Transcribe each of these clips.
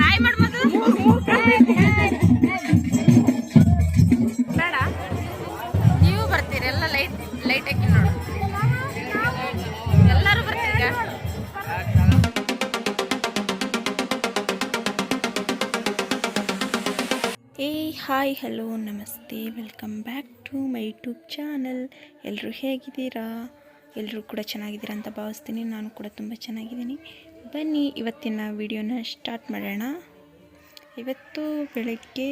Hi ಮಾಡ್ಬೋದು ಬೇಡ ನೀವು ಬರ್ತೀರಿ ಎಲ್ಲ ಲೈಟ್ ಹಾಕಿ ನೋಡು ಎಲ್ಲರೂ ಬರ್ತೀರಿ ಹಾಯ್ ಹಲೋ ನಮಸ್ತೆ welcome back to my YouTube channel. ಎಲ್ಲರೂ ಹೇಗಿದ್ದೀರಾ? ಎಲ್ಲರೂ ಕೂಡ ಚೆನ್ನಾಗಿದ್ದೀರಾ ಅಂತ ಭಾವಿಸ್ತೀನಿ. ನಾನು ಕೂಡ ತುಂಬ ಚೆನ್ನಾಗಿದ್ದೀನಿ. ಬನ್ನಿ ಇವತ್ತಿನ ವಿಡಿಯೋನ ಸ್ಟಾರ್ಟ್ ಮಾಡೋಣ. ಇವತ್ತು ಬೆಳಗ್ಗೆ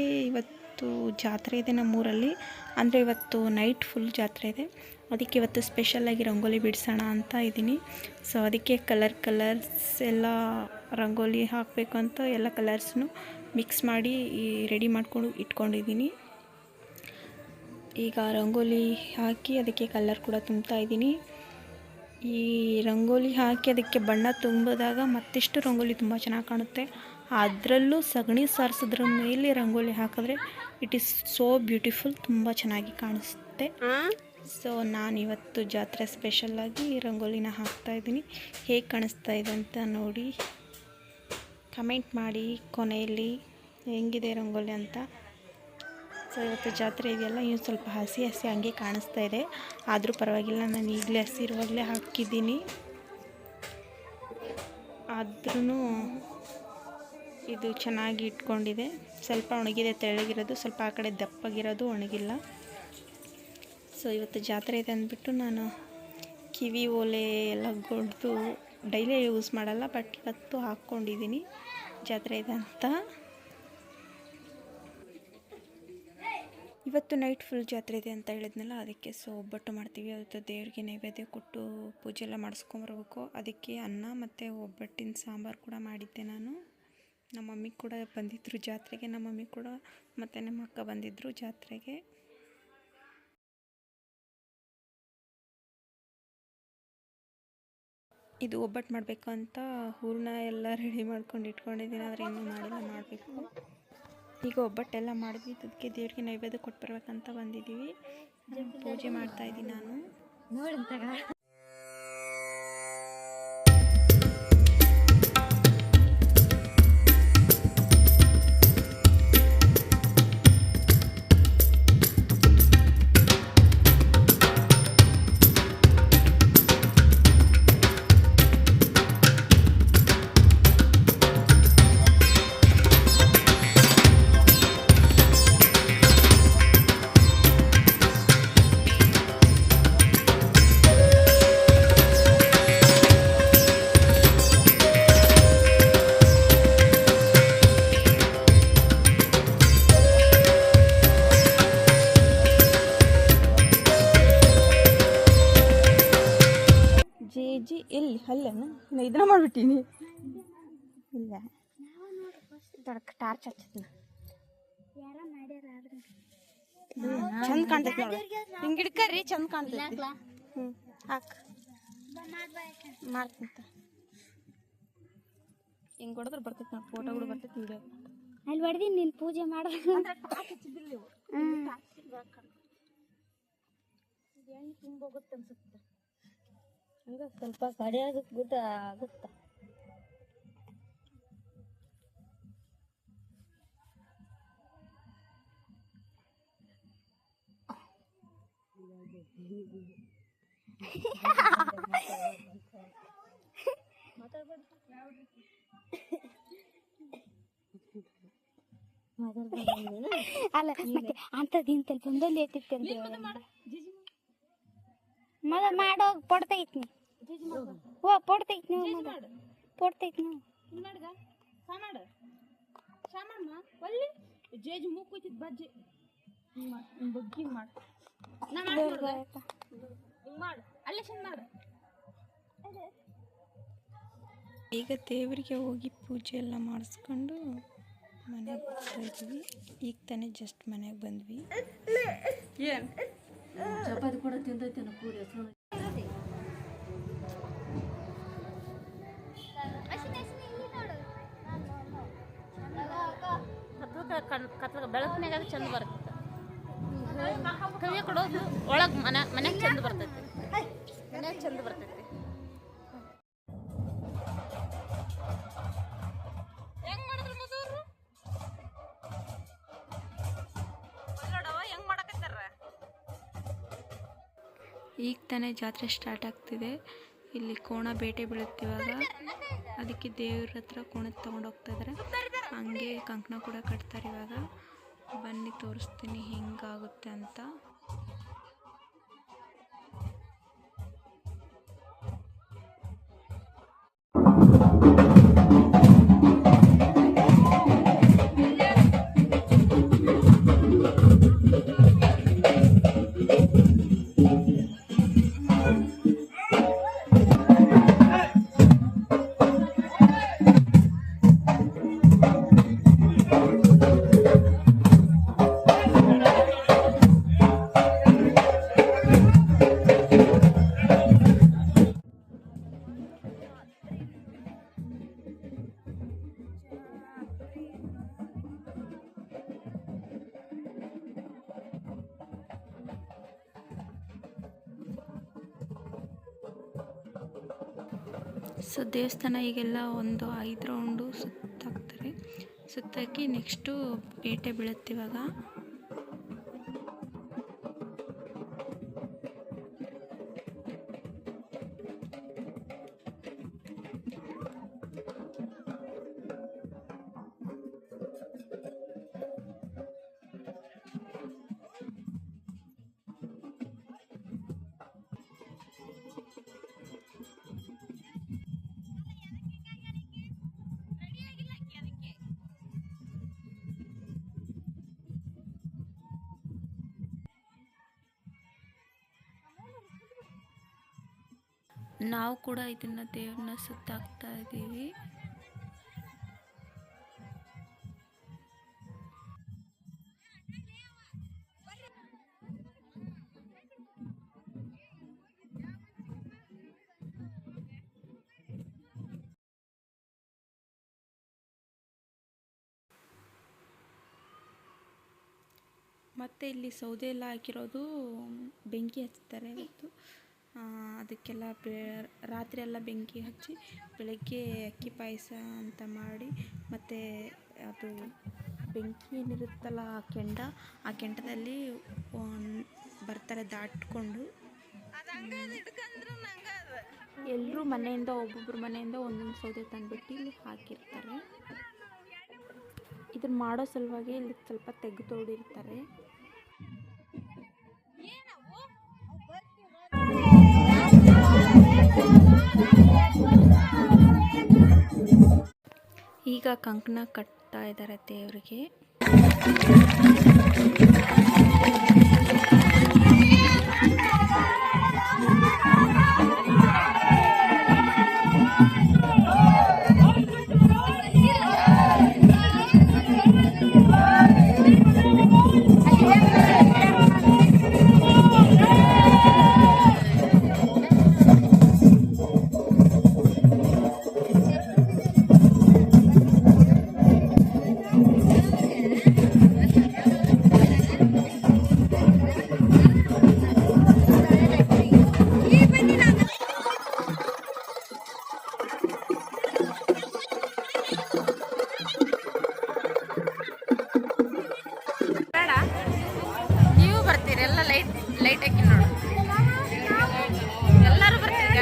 ಜಾತ್ರೆ ಇದೆ ನಮ್ಮೂರಲ್ಲಿ. ಅಂದರೆ ಇವತ್ತು ನೈಟ್ ಫುಲ್ ಜಾತ್ರೆ ಇದೆ. ಅದಕ್ಕೆ ಇವತ್ತು ಸ್ಪೆಷಲಾಗಿ ರಂಗೋಲಿ ಬಿಡಿಸೋಣ ಅಂತ ಇದ್ದೀನಿ. ಸೊ ಅದಕ್ಕೆ ಕಲರ್ಸ್ ಎಲ್ಲ ರಂಗೋಲಿ ಹಾಕಬೇಕು ಅಂತ ಎಲ್ಲ ಕಲರ್ಸ್ನು ಮಿಕ್ಸ್ ಮಾಡಿ ರೆಡಿ ಮಾಡ್ಕೊಂಡು ಇಟ್ಕೊಂಡಿದ್ದೀನಿ. ಈಗ ರಂಗೋಲಿ ಹಾಕಿ ಅದಕ್ಕೆ ಕಲರ್ ಕೂಡ ತುಂಬ್ತಾ ಇದ್ದೀನಿ. ಈ ರಂಗೋಲಿ ಹಾಕಿ ಅದಕ್ಕೆ ಬಣ್ಣ ತುಂಬಿದಾಗ ಮತ್ತಿಷ್ಟು ರಂಗೋಲಿ ತುಂಬ ಚೆನ್ನಾಗಿ ಕಾಣುತ್ತೆ. ಅದರಲ್ಲೂ ಸಗಣಿ ಸಾರಿಸೋದ್ರ ಮೇಲೆ ರಂಗೋಲಿ ಹಾಕಿದ್ರೆ ಇಟ್ ಈಸ್ ಸೋ ಬ್ಯೂಟಿಫುಲ್, ತುಂಬ ಚೆನ್ನಾಗಿ ಕಾಣಿಸುತ್ತೆ. ಸೊ ನಾನಿವತ್ತು ಜಾತ್ರೆ ಸ್ಪೆಷಲಾಗಿ ರಂಗೋಲಿನ ಹಾಕ್ತಾಯಿದ್ದೀನಿ. ಹೇಗೆ ಕಾಣಿಸ್ತಾ ಇದೆ ಅಂತ ನೋಡಿ ಕಮೆಂಟ್ ಮಾಡಿ ಕೊನೆಯಲ್ಲಿ ಹೆಂಗಿದೆ ರಂಗೋಲಿ ಅಂತ. ಸೊ ಇವತ್ತು ಜಾತ್ರೆ ಇದೆಯಲ್ಲ, ಇನ್ನು ಸ್ವಲ್ಪ ಹಸಿ ಹಂಗೆ ಕಾಣಿಸ್ತಾ ಇದೆ. ಆದರೂ ಪರವಾಗಿಲ್ಲ, ನಾನು ಈಗಲೇ ಹಸಿರುವಾಗಲೇ ಹಾಕಿದ್ದೀನಿ. ಆದ್ರೂ ಇದು ಚೆನ್ನಾಗಿ ಇಟ್ಕೊಂಡಿದೆ. ಸ್ವಲ್ಪ ಒಣಗಿದೆ, ತೆಳ್ಳಗಿರೋದು, ಸ್ವಲ್ಪ ಆ ಕಡೆ ದಪ್ಪಗಿರೋದು ಒಣಗಿಲ್ಲ. ಸೊ ಇವತ್ತು ಜಾತ್ರೆ ಇದೆ ಅಂದ್ಬಿಟ್ಟು ನಾನು ಕಿವಿ ಓಲೆ ಎಲ್ಲ ಗೊಡ್ದು ಡೈಲಿ ಯೂಸ್ ಮಾಡಲ್ಲ, ಬಟ್ ಇವತ್ತು ಹಾಕ್ಕೊಂಡಿದ್ದೀನಿ ಜಾತ್ರೆ ಇದೆ ಅಂತ. ಇವತ್ತು ನೈಟ್ ಫುಲ್ ಜಾತ್ರೆ ಇದೆ ಅಂತ ಹೇಳಿದ್ನಲ್ಲ, ಅದಕ್ಕೆ ಸೊ ಒಬ್ಬಟ್ಟು ಮಾಡ್ತೀವಿ. ಅವತ್ತು ದೇವ್ರಿಗೆ ನೈವೇದ್ಯ ಕೊಟ್ಟು ಪೂಜೆ ಎಲ್ಲ ಮಾಡಿಸ್ಕೊಂಬರ್ಬೇಕು. ಅದಕ್ಕೆ ಅನ್ನ ಮತ್ತು ಒಬ್ಬಟ್ಟಿನ ಸಾಂಬಾರು ಕೂಡ ಮಾಡಿದ್ದೆ ನಾನು. ನಮ್ಮ ಮಮ್ಮಿ ಕೂಡ ಬಂದಿದ್ದರು ಜಾತ್ರೆಗೆ. ನಮ್ಮ ಮಮ್ಮಿ ಕೂಡ ಮತ್ತು ನಮ್ಮ ಅಕ್ಕ ಬಂದಿದ್ದರು ಜಾತ್ರೆಗೆ. ಇದು ಒಬ್ಬಟ್ಟು ಮಾಡಬೇಕು ಅಂತ ಹೂರಣ ಎಲ್ಲ ರೆಡಿ ಮಾಡ್ಕೊಂಡು ಇಟ್ಕೊಂಡಿದ್ದೀನಿ, ಆದರೆ ಇನ್ನೂ ಮಾಡಿಲ್ಲ, ಮಾಡಬೇಕು. ಈಗ ಒಬ್ಬಟ್ಟೆಲ್ಲ ಮಾಡಿದ್ವಿ. ಅದಕ್ಕೆ ದೇವ್ರಿಗೆ ನೈವೇದ್ಯ ಕೊಟ್ಟು ಬರ್ಬೇಕಂತ ಬಂದಿದ್ದೀವಿ. ಪೂಜೆ ಮಾಡ್ತಾಯಿದ್ದೀನಿ ನಾನು. ಜಿ ಎಲ್ಲಿ ಅಲ್ಲೇನು ಇದನ್ನ ಮಾಡಿಬಿಟ್ಟೀನಿ. ಇಲ್ಲ ದೊಡ್ಡ ಟಾರ್ಚ್ ಹಚ್ಚಿದ್ನ ಚಂದ ಕಾಣ್ತೈತಿ ನೋಡಿ. ಹಿಂಗೆ ಹಿಡ್ಕರಿ, ಚಂದ ಕಾಣ್ತೈತಿ. ಹಾಕ್ ಮಾಡ್ತಂತ ಹಿಂಗೆ ಹೊಡೆದ್ರೆ ಬರ್ತೈತಿ ನೋಡಿ, ಫೋಟೋಗಳು ಬರ್ತೈತಿ, ವಿಡಿಯೋ ಅಲ್ಲಿ ಹೊಡೆದಿ ನೀನು ಪೂಜೆ ಮಾಡಿದ್ರೆ ತುಂಬ ಹೋಗುತ್ತೆ ಅನ್ಸುತ್ತೆ. ಹಂಗೆ ಸ್ವಲ್ಪ ಕಡೆ ಗುಡ್ಡ ಆಗುತ್ತ. ಅಲ್ಲ ಮತ್ತೆ ಅಂಥದ್ದು ಇಂತಲ್ಲಿ ಬಂದಲ್ಲಿ ಐತಿತ್ತು ಅಂತ ಮಗ ಮಾಡೋಗಿ ಪಡ್ತೈತಿ. ಓ ಪಡ್ತೈತಿ, ನೀವು ಪಡ್ತೈತಿ. ಜೇಜ್ ಮೂಕೈತಿ ಬಜ್ಜಿ ಬಗ್ಗಿ ಮಾಡು, ಅಲ್ಲೇ ಚೆಂದ ಮಾಡು. ಈಗ ದೇವರಿಗೆ ಹೋಗಿ ಪೂಜೆ ಎಲ್ಲ ಮಾಡಿಸ್ಕೊಂಡು ಮನೆಗೆ ಬರ್ತಾ ಇದ್ವಿ. ಈಗ ತಾನೇ ಜಸ್ಟ್ ಮನೆಗೆ ಬಂದ್ವಿ. ಏನು ಚಪಾತಿ ಕೂಡ ತಿಂದೈತೇನೋ ಪೂರಿ ಕತ್ಲ ಬೆಳಕಿನಾಗ ಅದು ಚಂದ ಬರ್ತೈತೆ. ಕವಿಯ ಕೊಡೋದು ಒಳಗೆ ಮನ್ಯಾಗ ಚಂದ ಬರ್ತೈತಿ, ಮನ್ಯಾಗ ಚಂದ ಬರ್ತೈತಿ. ಈಗ ತಾನೇ ಜಾತ್ರೆ ಸ್ಟಾರ್ಟ್ ಆಗ್ತಿದೆ. ಇಲ್ಲಿ ಕೋಣ ಬೇಟೆ ಬೀಳುತ್ತಿವಾಗ ಅದಕ್ಕೆ ದೇವ್ರ ಹತ್ರ ಕೋಣ ತೊಗೊಂಡು ಹೋಗ್ತಾ ಇದ್ದಾರೆ. ಹಂಗೆ ಕಂಕಣ ಕೂಡ ಕಟ್ತಾರೆ. ಇವಾಗ ಬನ್ನಿ ತೋರಿಸ್ತೀನಿ ಹೆಂಗಾಗುತ್ತೆ ಅಂತ. ಸೊ ದೇವಸ್ಥಾನ ಈಗೆಲ್ಲ ಒಂದು 5 ರೌಂಡು ಸುತ್ತಾಕ್ತಾರೆ. ಸುತ್ತಾಕಿ ನೆಕ್ಸ್ಟು ಬೇಟೆ ಬೀಳುತ್ತೆ ಇವಾಗ. ನಾವು ಕೂಡ ಇದನ್ನು ದೇವ್ರನ್ನ ಸುತ್ತಾಕ್ತಾ ಇದ್ದೀವಿ. ಮತ್ತು ಇಲ್ಲಿ ಸೌದೆ ಎಲ್ಲ ಹಾಕಿರೋದು ಬೆಂಕಿ ಹಚ್ತಾರೆ ಇವತ್ತು. ಅದಕ್ಕೆಲ್ಲ ರಾತ್ರಿ ಎಲ್ಲ ಬೆಂಕಿ ಹಚ್ಚಿ ಬೆಳಗ್ಗೆ ಅಕ್ಕಿ ಪಾಯಸ ಅಂತ ಮಾಡಿ, ಮತ್ತು ಅದು ಬೆಂಕಿ ಏನಿರುತ್ತಲ್ಲ ಆ ಕೆಂಡದಲ್ಲಿ ಬರ್ತಾರೆ ದಾಟ್ಕೊಂಡು. ಎಲ್ಲರೂ ಮನೆಯಿಂದ ಒಬ್ಬೊಬ್ಬರು ಮನೆಯಿಂದ ಒಂದೊಂದು ಸೌದೆ ತಂದುಬಿಟ್ಟು ಇಲ್ಲಿ ಹಾಕಿರ್ತಾರೆ. ಇದನ್ನು ಮಾಡೋ ಸಲುವಾಗಿ ಇಲ್ಲಿ ಸ್ವಲ್ಪ ತೆಗೆದೋಡಿರ್ತಾರೆ. ಈಗ ಕಂಕಣ ಕಟ್ತಾ ಇದ್ದಾರೆ ದೇವರಿಗೆ. ಲೈಟ್ ಹಾಕಿ ನೋಡು, ಎಲ್ಲರೂ ಬರ್ತೀಗ.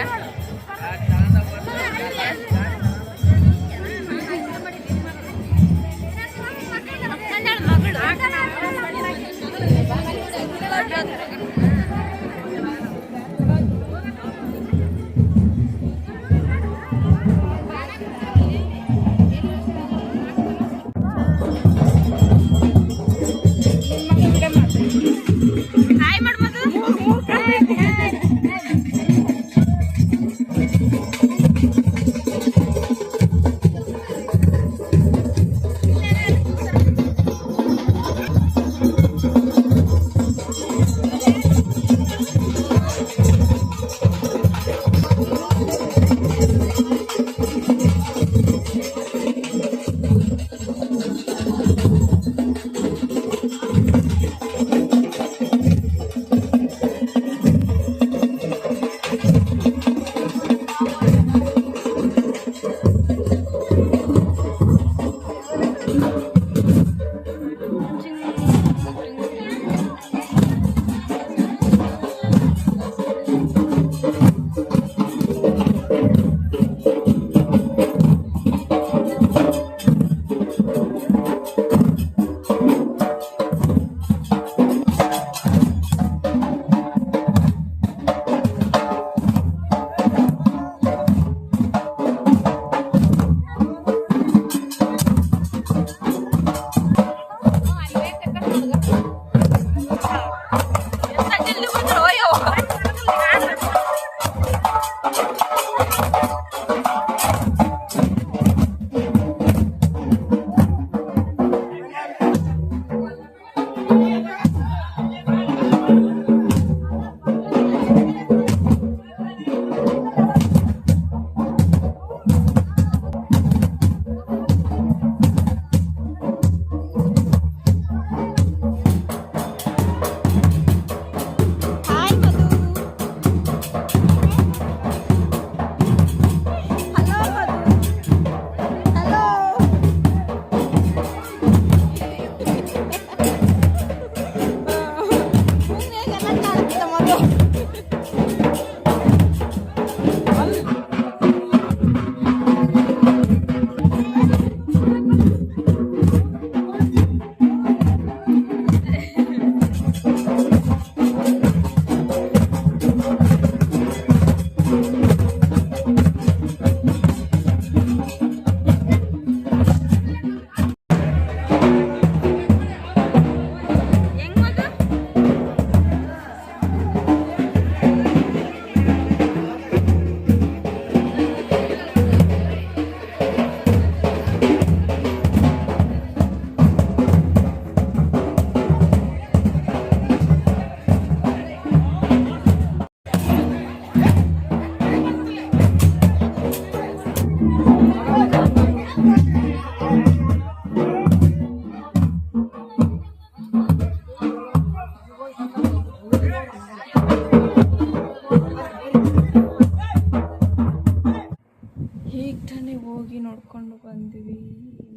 ಬಂದ್ವಿ.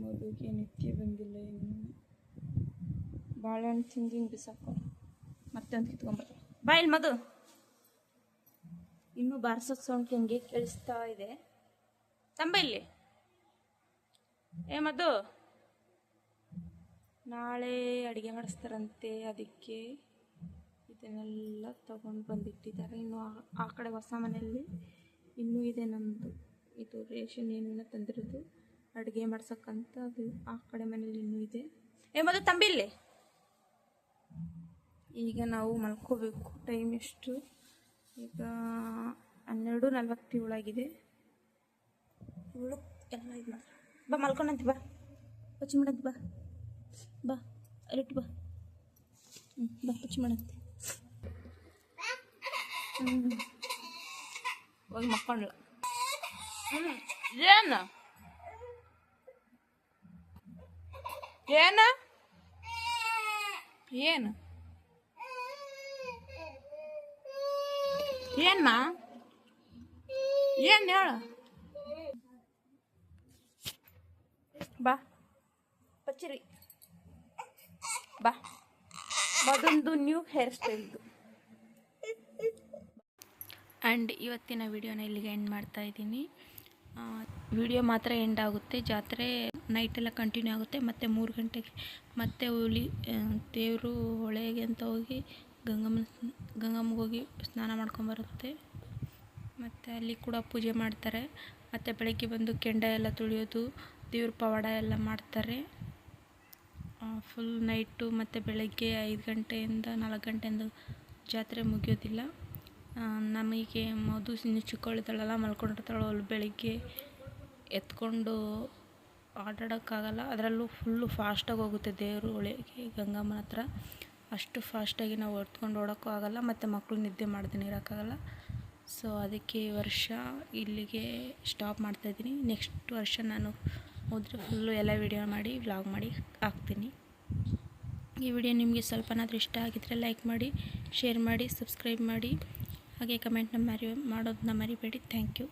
ಮದುವೆಗೆ ನಿತ್ಯ ಬಂದಿಲ್ಲ ಇನ್ನು. ಬಾಳೆಹಣ್ಣು ತಿಂದು ಹಿಂಗೆ ಬಿಸಾಕೋ ಮತ್ತೆ ಒಂದು ಕಿತ್ಕೊಂಬರ್ತಾರೆ. ಬಾ ಇಲ್ಲಿ ಮಧು. ಇನ್ನೂ ಬಾರ್ಸೋದು ಸೌಂಡ್ ಹಿಂಗೆ ಕೇಳಿಸ್ತಾ ಇದೆ. ತಂಬ ಇಲ್ಲಿ. ಏ ಮಧು, ನಾಳೆ ಅಡುಗೆ ಮಾಡಿಸ್ತಾರಂತೆ, ಅದಕ್ಕೆ ಇದನ್ನೆಲ್ಲ ತಗೊಂಡು ಬಂದಿಟ್ಟಿದ್ದಾರೆ. ಇನ್ನು ಆ ಕಡೆ ಹೊಸ ಮನೆಯಲ್ಲಿ ಇನ್ನೂ ಇದೆ ನಮ್ಮದು ಇದು ರೇಷನ್ ಏನೇನೋ ತಂದಿರೋದು ಅಡುಗೆ ಮಾಡ್ಸಕ್ಕಂತ. ಅದು ಆ ಕಡೆ ಮನೇಲಿ ಇನ್ನೂ ಇದೆ. ಏ ಮಧು ತಂಬಿಲ್ಲಿ. ಈಗ ನಾವು ಮಲ್ಕೋಬೇಕು. ಟೈಮ್ ಎಷ್ಟು? ಈಗ 12:47 ಆಗಿದೆ. ಇವಳು ಎಲ್ಲ ಇದು ಮಾಡಿ ಬಾ ಮಲ್ಕೊಂಡಂತೆ. ಬಾ ಪಚ್ಚಿ ಮಾಡಂತೆ. ಬಾ ಬಾ ಅಲ್ಲಿಟ್ಟು ಬಾ. ಬಾ ಪಚ್ಚಿ ಮಾಡಂತೆ. ಹೋಗಿ ಮಕ್ಕೊಂಡ್ಲ. ಏನು ಏನು ಏನು ಏನ್ಮಾ ಏನು ಹೇಳ. ಬಾ ಪಚ್ಚಿರಿ. ಬಾ ಅದೊಂದು ನ್ಯೂ ಹೇರ್ ಸ್ಟೈಲ್ದು. ಆ್ಯಂಡ್ ಇವತ್ತಿನ ವಿಡಿಯೋನ ಇಲ್ಲಿಗೆ ಎಂಡ್ ಮಾಡ್ತಾ ಇದ್ದೀನಿ. ವಿಡಿಯೋ ಮಾತ್ರ ಎಂಡ್ ಆಗುತ್ತೆ. ಜಾತ್ರೆ ನೈಟೆಲ್ಲ ಕಂಟಿನ್ಯೂ ಆಗುತ್ತೆ. ಮತ್ತು 3 ಗಂಟೆಗೆ ಮತ್ತೆ ದೇವರು ಹೊಳೆಗೆ ಅಂತ ಹೋಗಿ ಗಂಗಮ್ಮಗೆ ಹೋಗಿ ಸ್ನಾನ ಮಾಡ್ಕೊಂಬರುತ್ತೆ. ಮತ್ತು ಅಲ್ಲಿ ಕೂಡ ಪೂಜೆ ಮಾಡ್ತಾರೆ. ಮತ್ತು ಬೆಳಗ್ಗೆ ಬಂದು ಕೆಂಡ ಎಲ್ಲ ತುಳಿಯೋದು, ದೇವ್ರ ಪವಾಡ ಎಲ್ಲ ಮಾಡ್ತಾರೆ ಫುಲ್ ನೈಟು. ಮತ್ತು ಬೆಳಗ್ಗೆ 5 ಗಂಟೆಯಿಂದ 4 ಗಂಟೆಯಿಂದ ಜಾತ್ರೆ ಮುಗಿಯೋದಿಲ್ಲ. ನಮಗೆ ಮಧು ಇನ್ನು ಚಿಕ್ಕವಳಿದ್ದಾಳಲ್ಲ, ಮಲ್ಕೊಂಡಿರ್ತಾಳೆ. ಅವಳು ಬೆಳಿಗ್ಗೆ ಎತ್ಕೊಂಡು ಆಟಾಡೋಕ್ಕಾಗಲ್ಲ. ಅದರಲ್ಲೂ ಫುಲ್ಲು ಫಾಸ್ಟಾಗಿ ಹೋಗುತ್ತೆ ದೇವರು ಒಳಗೆ ಗಂಗಮ್ಮನ ಹತ್ರ. ಅಷ್ಟು ಫಾಸ್ಟಾಗಿ ನಾವು ಹೊತ್ಕೊಂಡು ಓಡೋಕ್ಕೂ ಆಗಲ್ಲ, ಮತ್ತು ಮಕ್ಕಳು ನಿದ್ದೆ ಮಾಡ್ದೇ ಇರೋಕ್ಕಾಗಲ್ಲ. ಸೊ ಅದಕ್ಕೆ ಈ ವರ್ಷ ಇಲ್ಲಿಗೆ ಸ್ಟಾಪ್ ಮಾಡ್ತಾಯಿದ್ದೀನಿ. ನೆಕ್ಸ್ಟ್ ವರ್ಷ ನಾನು ಹೋದರೆ ಫುಲ್ಲು ಎಲ್ಲ ವಿಡಿಯೋ ಮಾಡಿ ವ್ಲಾಗ್ ಮಾಡಿ ಹಾಕ್ತೀನಿ. ಈ ವಿಡಿಯೋ ನಿಮಗೆ ಸ್ವಲ್ಪನಾದರೂ ಇಷ್ಟ ಆಗಿದ್ದರೆ ಲೈಕ್ ಮಾಡಿ, ಶೇರ್ ಮಾಡಿ, ಸಬ್ಸ್ಕ್ರೈಬ್ ಮಾಡಿ, ಹಾಗೆ ಕಮೆಂಟ್ನ ಮಾಡೋದನ್ನ ಮರಿಬೇಡಿ. Thank you.